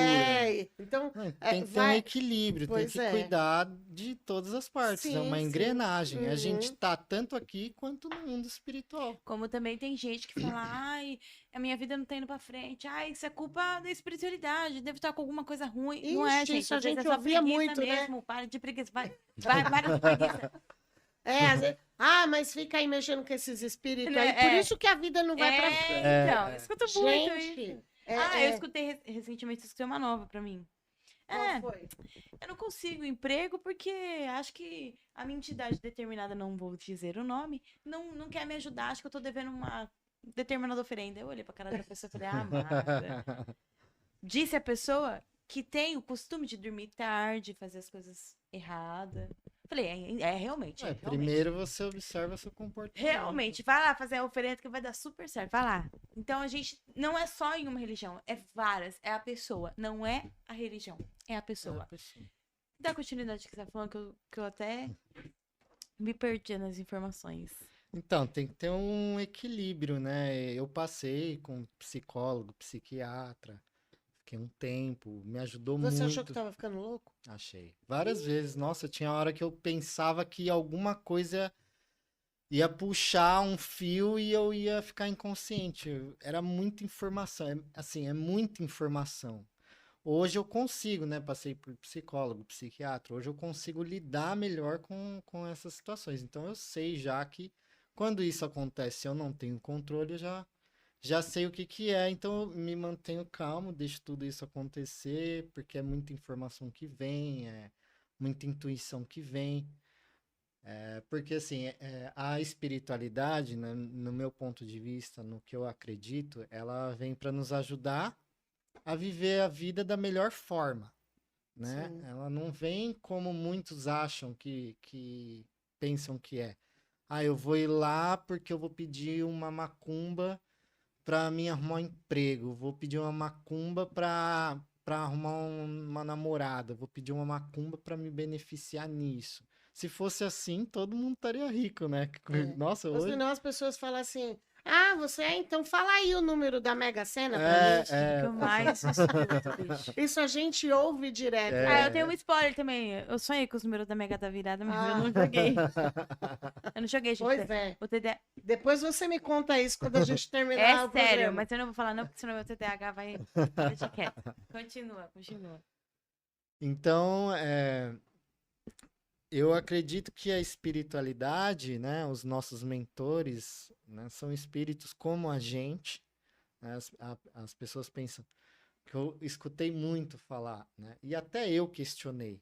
Então, Não, tem que ter um equilíbrio, tem Pois que é. cuidar de todas as partes, é uma Sim, sim. engrenagem. A gente Uhum. tá tanto aqui quanto no mundo espiritual. Como também tem gente que fala, ai, a minha vida não tá indo pra frente, ai, isso é culpa da espiritualidade, devo estar com alguma coisa ruim. Não é, Ixi, gente, isso a às vezes gente é só ouvia preguiça muito, né? mesmo, para de preguiça, vai na preguiça. Às vezes, mas fica aí mexendo com esses espíritos Né, aí, por isso que a vida não vai pra frente. Então, eu escuto muito isso. Gente, Eu escutei recentemente, eu escutei uma nova pra mim. qual foi? Eu não consigo emprego porque acho que a minha entidade determinada, não vou dizer o nome, não quer me ajudar. Acho que eu tô devendo uma determinada oferenda. Eu olhei pra cara da pessoa e falei, amada. Disse a pessoa que tem o costume de dormir tarde, fazer as coisas erradas. Falei, realmente. Primeiro você observa seu comportamento. Realmente, vai lá fazer a oferenda que vai dar super certo. Vai lá. Então a gente não é só em uma religião, é várias. É a pessoa, não é a religião, é a pessoa. Dá continuidade que você tá falando, que eu até me perdi nas informações. Então, tem que ter um equilíbrio, né? Eu passei com psicólogo, psiquiatra, fiquei um tempo, me ajudou muito. Você achou que tava ficando louco? Achei. Várias vezes. Nossa, tinha hora que eu pensava que alguma coisa ia puxar um fio e eu ia ficar inconsciente. Era muita informação. É muita informação. Hoje eu consigo, né? Passei por psicólogo, psiquiatra. Hoje eu consigo lidar melhor com essas situações. Então eu sei já que quando isso acontece, eu não tenho controle, eu já sei o que é. Então eu me mantenho calmo, deixo tudo isso acontecer, porque é muita informação que vem, é muita intuição que vem. Porque assim, a espiritualidade, né, no meu ponto de vista, no que eu acredito, ela vem para nos ajudar a viver a vida da melhor forma, né? Sim. Ela não vem como muitos acham que pensam que é. Eu vou ir lá porque eu vou pedir uma macumba para mim arrumar um emprego, vou pedir uma macumba para arrumar uma namorada, vou pedir uma macumba para me beneficiar nisso. Se fosse assim, todo mundo estaria rico, né? Nossa, Ou hoje... senão as pessoas falam assim, você então fala aí o número da Mega Sena pra mim. Que eu mais escuto, bicho. Isso a gente ouve direto. Eu tenho um spoiler também. Eu sonhei com os números da Mega da Virada, mas eu não joguei. Eu não joguei, gente. Pois é. O TDAH... Depois você me conta isso quando a gente terminar o sério, programa. mas eu não vou falar não, porque senão meu TDAH vai deixar quieto. Continua. Então, eu acredito que a espiritualidade, né, os nossos mentores, né, são espíritos como a gente. Né, as pessoas pensam que eu escutei muito falar, né, e até eu questionei,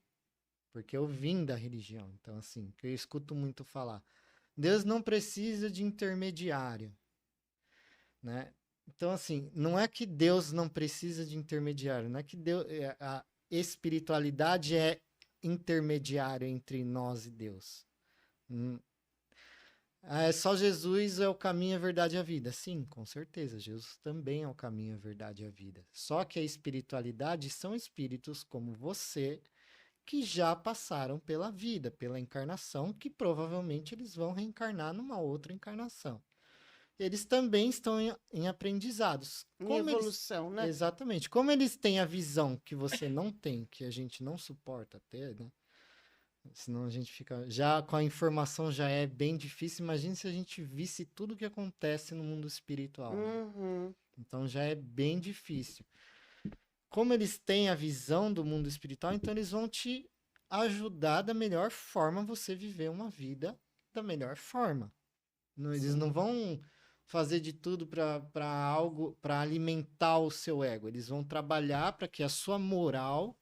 porque eu vim da religião. Então, assim, que eu escuto muito falar. Deus não precisa de intermediário, né? Então, assim, não é que Deus não precisa de intermediário, não é que a espiritualidade é intermediário entre nós e Deus. Só Jesus é o caminho, a verdade e a vida. Sim, com certeza, Jesus também é o caminho, a verdade e a vida. Só que a espiritualidade são espíritos como você, que já passaram pela vida, pela encarnação, que provavelmente eles vão reencarnar numa outra encarnação. Eles também estão em aprendizados. Em evolução, né? Exatamente. Como eles têm a visão que você não tem, que a gente não suporta ter, né? Senão a gente fica... Já com a informação já é bem difícil. Imagina se a gente visse tudo o que acontece no mundo espiritual. Uhum. Né? Então já é bem difícil. Como eles têm a visão do mundo espiritual, então eles vão te ajudar da melhor forma você viver uma vida da melhor forma. Eles não vão fazer de tudo para algo, para alimentar o seu ego. Eles vão trabalhar para que a sua moral,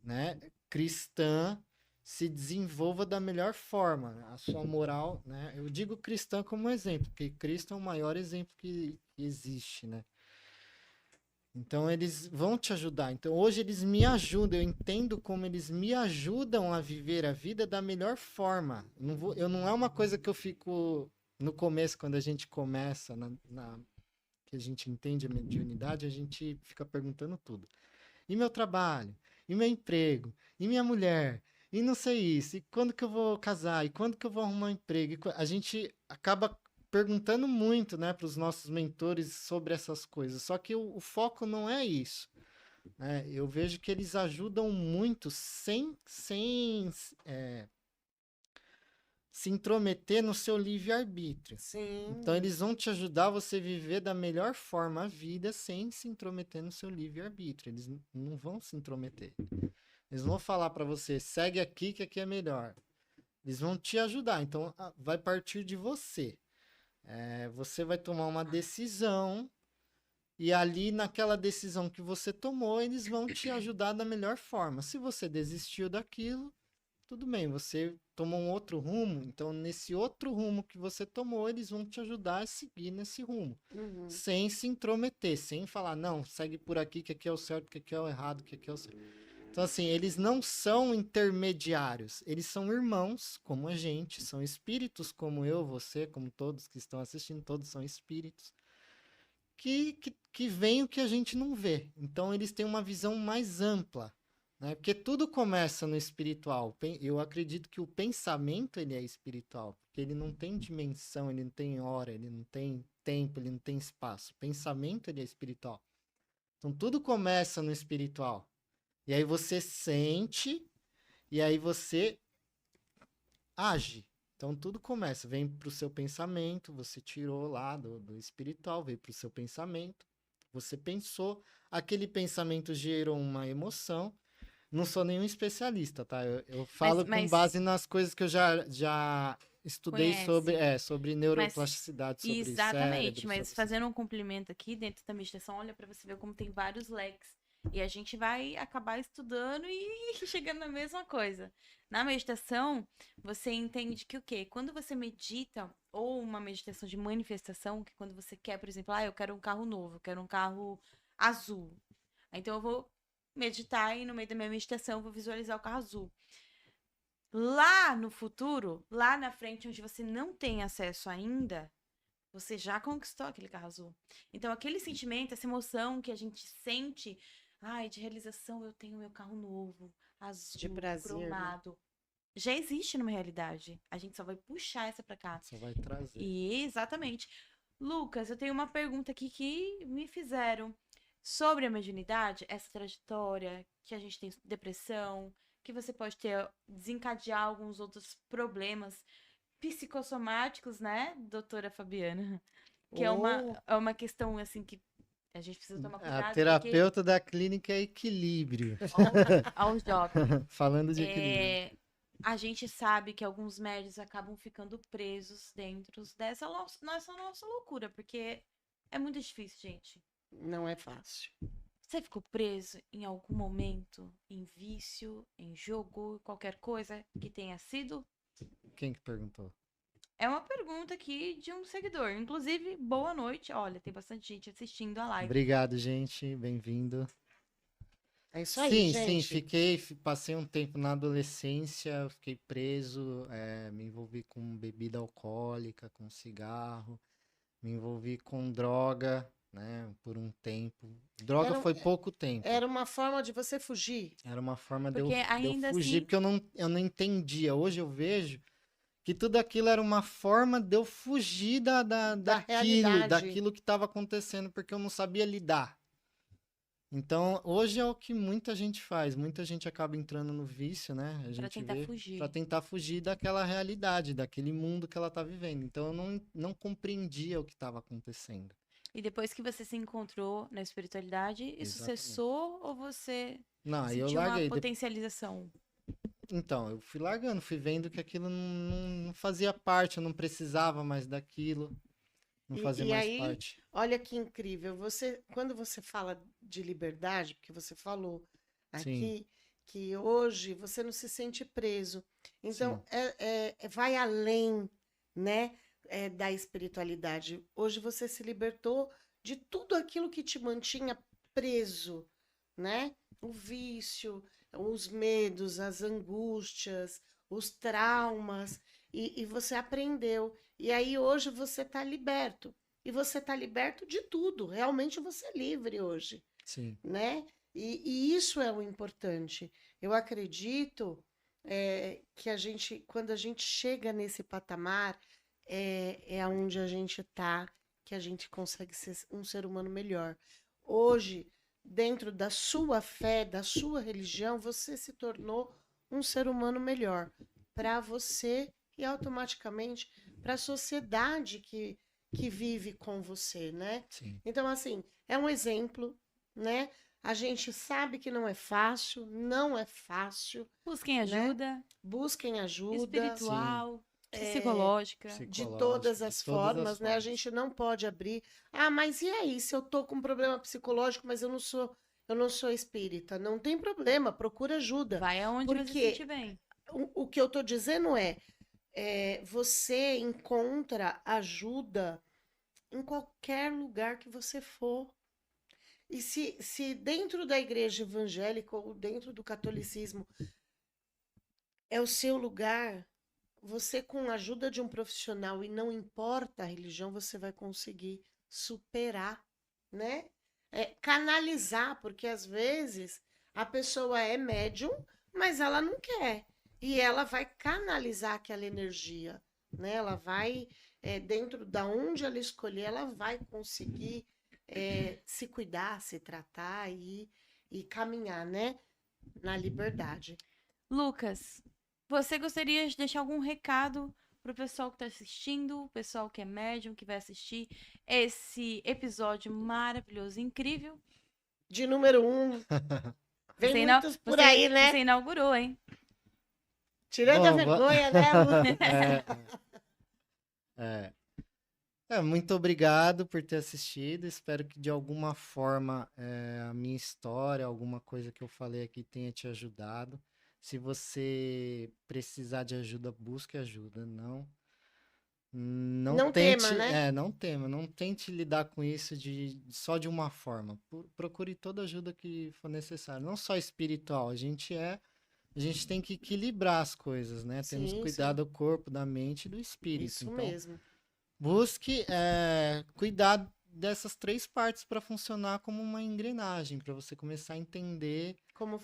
né, cristã, se desenvolva da melhor forma. A sua moral, né? Eu digo cristã como exemplo, porque Cristo é o maior exemplo que existe, né? Então, eles vão te ajudar. Então, hoje eles me ajudam. Eu entendo como eles me ajudam a viver a vida da melhor forma. Não é uma coisa que eu fico... No começo, quando a gente começa, que a gente entende a mediunidade, a gente fica perguntando tudo. E meu trabalho? E meu emprego? E minha mulher? e não sei isso, e quando que eu vou casar, e quando que eu vou arrumar um emprego? A gente acaba perguntando muito, né, para os nossos mentores sobre essas coisas, só que o foco não é isso, né? Eu vejo que eles ajudam muito sem se intrometer no seu livre-arbítrio. Sim. Então, eles vão te ajudar a você viver da melhor forma a vida sem se intrometer no seu livre-arbítrio. Eles não vão se intrometer. Eles vão falar para você, segue aqui que aqui é melhor. Eles vão te ajudar. Então, vai partir de você. Você vai tomar uma decisão e ali, naquela decisão que você tomou, eles vão te ajudar da melhor forma. Se você desistiu daquilo, tudo bem, você tomou um outro rumo, então nesse outro rumo que você tomou, eles vão te ajudar a seguir nesse rumo, sem se intrometer, sem falar, não, segue por aqui, que aqui é o certo, que aqui é o errado, que aqui é o certo. Então, assim, eles não são intermediários, eles são irmãos, como a gente, são espíritos como eu, você, como todos que estão assistindo, todos são espíritos, que veem o que a gente não vê. Então, eles têm uma visão mais ampla, né? Porque tudo começa no espiritual. Eu acredito que o pensamento ele é espiritual, porque ele não tem dimensão, ele não tem hora, ele não tem tempo, ele não tem espaço. O pensamento ele é espiritual. Então tudo começa no espiritual. E aí você sente, e aí você age. Então tudo começa, vem para o seu pensamento, você tirou lá do espiritual, veio para o seu pensamento, você pensou, aquele pensamento gerou uma emoção. Não sou nenhum especialista, tá? Eu falo com base nas coisas que eu já estudei sobre neuroplasticidade, sobre exatamente, cérebro, mas fazendo um complemento aqui dentro da meditação, olha para você ver como tem vários leques. E a gente vai acabar estudando e chegando na mesma coisa. Na meditação, você entende que o quê? Quando você medita, ou uma meditação de manifestação, que quando você quer, por exemplo, eu quero um carro novo, eu quero um carro azul. Então eu vou meditar e no meio da minha meditação eu vou visualizar o carro azul. Lá no futuro, lá na frente, onde você não tem acesso ainda, você já conquistou aquele carro azul. Então, aquele sentimento, essa emoção que a gente sente, de realização, eu tenho meu carro novo, azul, de prazer, cromado. Né? Já existe numa realidade. A gente só vai puxar essa pra cá. Só vai trazer. Exatamente. Lucas, eu tenho uma pergunta aqui que me fizeram. Sobre a mediunidade, essa trajetória, que a gente tem depressão, que você pode desencadear alguns outros problemas psicossomáticos, né, doutora Fabiana? Que é uma questão, assim, que a gente precisa tomar cuidado. A terapeuta da clínica é equilíbrio. Aos jovens. Falando de equilíbrio. A gente sabe que alguns médios acabam ficando presos dentro dessa nossa loucura, porque é muito difícil, gente. Não é fácil. Você ficou preso em algum momento em vício, em jogo, qualquer coisa que tenha sido? Quem que perguntou? É uma pergunta aqui de um seguidor. Inclusive, boa noite. Olha, tem bastante gente assistindo a live. Obrigado, gente. Bem-vindo. É isso aí, gente. Sim, passei um tempo na adolescência, fiquei preso, me envolvi com bebida alcoólica, com cigarro, me envolvi com droga, né, por um tempo. Droga foi pouco tempo. Era uma forma de você fugir. Era uma forma de eu fugir, porque eu não entendia. Hoje eu vejo que tudo aquilo era uma forma de eu fugir daquilo que estava acontecendo, porque eu não sabia lidar. Então, hoje é o que muita gente faz. Muita gente acaba entrando no vício, né? Para tentar fugir daquela realidade, daquele mundo que ela está vivendo. Então, eu não compreendia o que estava acontecendo. E depois que você se encontrou na espiritualidade, isso cessou ou você sentiu eu larguei. Uma potencialização? Então, eu fui largando, fui vendo que aquilo não fazia parte, eu não precisava mais daquilo, não fazia mais parte. Olha que incrível, quando você fala de liberdade, porque você falou aqui que hoje você não se sente preso, então vai além, né? Da espiritualidade. Hoje você se libertou de tudo aquilo que te mantinha preso, né? O vício, os medos, as angústias, os traumas, e você aprendeu. E aí hoje você está liberto. E você está liberto de tudo. Realmente você é livre hoje. Sim. Né? E isso é o importante. Eu acredito que quando a gente chega nesse patamar, é onde a gente está, que a gente consegue ser um ser humano melhor. Hoje, dentro da sua fé, da sua religião, você se tornou um ser humano melhor para você e automaticamente para a sociedade que vive com você, né? Sim. Então, assim, é um exemplo, né? A gente sabe que não é fácil, não é fácil. Busquem ajuda. Busquem ajuda. Espiritual, psicológica. De todas as formas, né? A gente não pode abrir. Ah, mas e aí, se eu tô com um problema psicológico, mas eu não sou espírita? Não tem problema, procura ajuda. Vai aonde você se sentir bem. O que eu tô dizendo você encontra ajuda em qualquer lugar que você for. E se dentro da igreja evangélica ou dentro do catolicismo é o seu lugar, você com a ajuda de um profissional e não importa a religião, você vai conseguir superar, né? Canalizar, porque às vezes a pessoa é médium, mas ela não quer. E ela vai canalizar aquela energia, né? Ela vai, dentro da onde ela escolher, ela vai conseguir se cuidar, se tratar e caminhar, né? Na liberdade. Lucas, você gostaria de deixar algum recado pro pessoal que tá assistindo, o pessoal que é médium, que vai assistir esse episódio maravilhoso, incrível? De número 1. Vem muitos por aí, né? Você inaugurou, hein? Tirando a vergonha, né, Lu? Muito obrigado por ter assistido. Espero que de alguma forma a minha história, alguma coisa que eu falei aqui tenha te ajudado. Se você precisar de ajuda, busque ajuda. Não tente, tema, né? Não tente lidar com isso só de uma forma. Procure toda ajuda que for necessária. Não só espiritual, a gente tem que equilibrar as coisas, né? Temos que cuidar do corpo, da mente e do espírito. Isso então, mesmo. Busque cuidar dessas 3 partes para funcionar como uma engrenagem, para você começar a entender como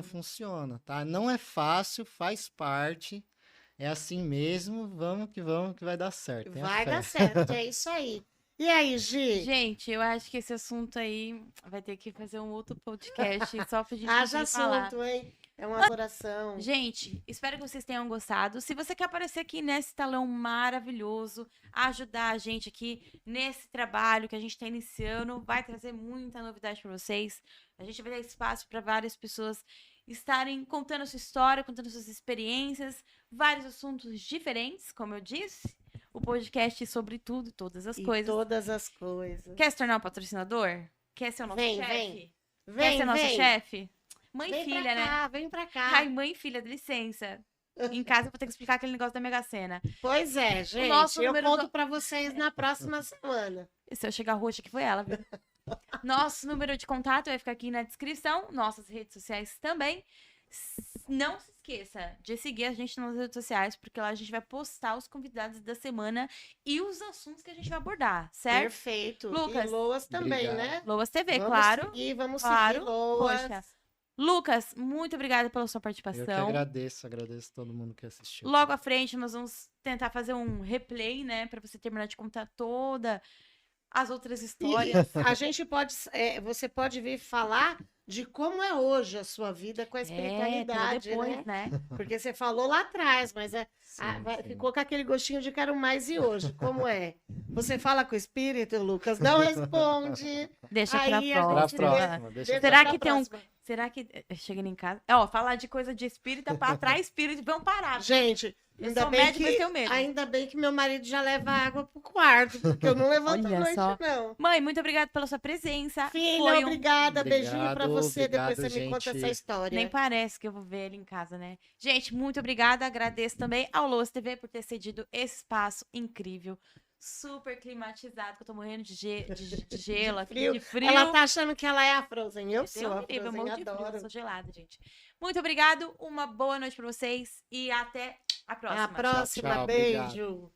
funciona, tá? Não é fácil, faz parte, é assim mesmo, vamos, que vai dar certo. Vai dar certo, é isso aí. E aí, Gi? Gente, eu acho que esse assunto aí vai ter que fazer um outro podcast só pra gente Haja falar. assunto, hein? É uma adoração. Gente, espero que vocês tenham gostado. Se você quer aparecer aqui nesse talão maravilhoso, ajudar a gente aqui nesse trabalho que a gente está iniciando, vai trazer muita novidade para vocês. A gente vai dar espaço para várias pessoas estarem contando a sua história, contando suas experiências, vários assuntos diferentes, como eu disse. O podcast sobre tudo, todas as coisas. Todas as coisas. Quer se tornar um patrocinador? Quer ser o nosso chefe? Quer ser nosso chefe? Mãe e filha, né? Vem pra cá. Ai, mãe e filha, dá licença. Em casa eu vou ter que explicar aquele negócio da Mega Sena. Pois é, gente. Eu conto pra vocês na próxima semana. E se eu chegar roxa, que foi ela, viu? Nosso número de contato vai ficar aqui na descrição. Nossas redes sociais também. Não se esqueça de seguir a gente nas redes sociais, porque lá a gente vai postar os convidados da semana e os assuntos que a gente vai abordar, certo? Perfeito. Lucas. E Loas também, né? Loas TV, claro. Vamos seguir Loas. Poxa. Lucas, muito obrigada pela sua participação. Eu que agradeço todo mundo que assistiu. Logo à frente, nós vamos tentar fazer um replay, né? Pra você terminar de contar todas as outras histórias. A gente pode... você pode vir falar de como é hoje a sua vida com a espiritualidade, depois, né? Porque você falou lá atrás, mas ficou com aquele gostinho de quero mais e hoje, como é? Você fala com o espírito, Lucas? Não responde. Deixa aí pra próxima. Será que chegando em casa, falar de coisa de espírita para atrair espírito, vamos parar. Gente, ainda bem que meu marido já leva água pro quarto, porque eu não levanto à noite, não. Mãe, muito obrigada pela sua presença. Filha, obrigada. Beijinho pra você. Depois você me conta essa história. Nem parece que eu vou ver ele em casa, né? Gente, muito obrigada. Agradeço também ao Loas TV por ter cedido esse espaço incrível. Super climatizado, que eu tô morrendo de gelo aqui, de frio. Ela tá achando que ela é a Frozen. Eu sou a Frozen, eu morro de adoro. frio, eu sou gelada, gente. Muito obrigado, uma boa noite pra vocês e até a próxima. Até a próxima, tchau, beijo. obrigado.